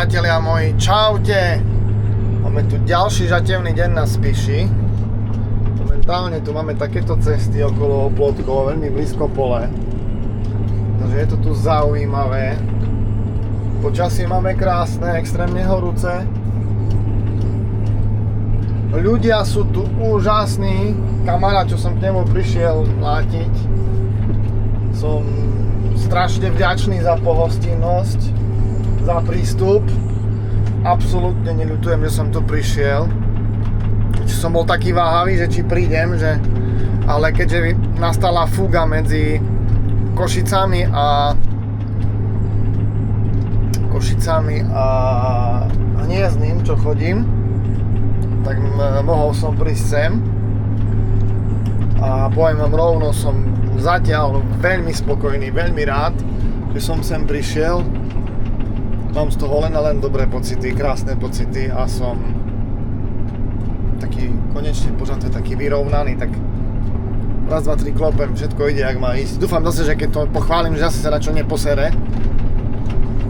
Priatelia moji, čaute! Máme tu ďalší žatevný deň na Spiši. Momentálne tu máme takéto cesty okolo Oplotkov, veľmi blízko pole. Takže je to tu zaujímavé. Počasie máme krásne, extrémne horúce. Ľudia sú tu úžasní. Kamarát, čo som k nemu prišiel látiť. Som strašne vďačný za pohostinnosť, za prístup. Absolútne neľutujem, že som tu prišiel. Som bol taký váhavý, že či prídem, ale keďže nastala fúga medzi Košicami a Hniezdnym, čo chodím, tak mohol som prísť sem. A poviem vám rovno, som zatiaľ veľmi spokojný, veľmi rád, že som sem prišiel. Mám z toho len dobré pocity, krásne pocity a som taký konečne po žatve taký vyrovnaný, tak raz, dva, tri klopem, všetko ide, jak má ísť. Dúfam zase, že keď to pochválim, že zase sa na čo neposere.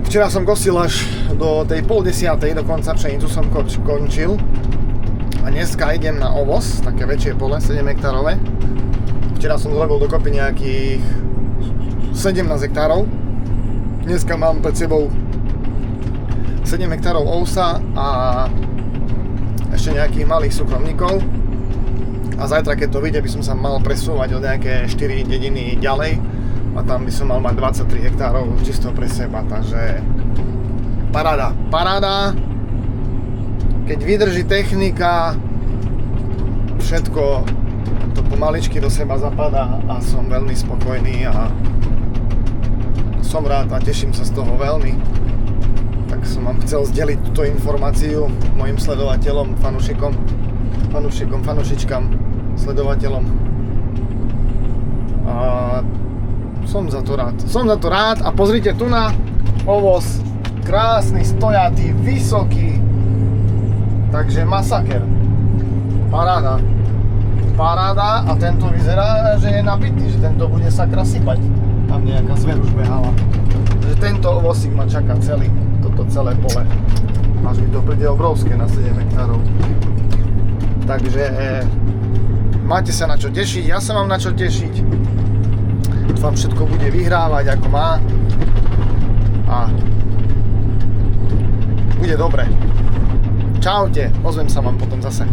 Včera som kosil až do tej 9:30, dokonca pšenicu som končil. A dneska idem na ovoz, také väčšie pole, 7 hektárové. Včera som zrobil dokopy nejakých 17 hektárov. Dneska mám pred sebou 7 hektárov ovsa a ešte nejakých malých súkromníkov. A zajtra, keď to vyjde, by som sa mal presúvať o nejaké 4 dediny ďalej. A tam by som mal mať 23 hektárov čisto pre seba. Takže paráda. Keď vydrží technika, všetko to pomaličky do seba zapadá a som veľmi spokojný a som rád a teším sa z toho veľmi. Tak som vám chcel zdeliť túto informáciu mojim sledovateľom, fanušičkám, sledovateľom. A som za to rád a pozrite tu na ovoz, krásny, stojatý, vysoký, takže masaker, paráda a tento vyzerá, že je nabitý, že tento bude sakra sypať, tam nejaká zver už behala, takže tento ovosík ma čaká toto celé pole, až mi to príde obrovské na 7 hektárov, takže máte sa na čo tešiť, ja sa mám na čo tešiť, vám všetko bude vyhrávať ako má a bude dobre. Čaute, ozvem sa vám potom zase.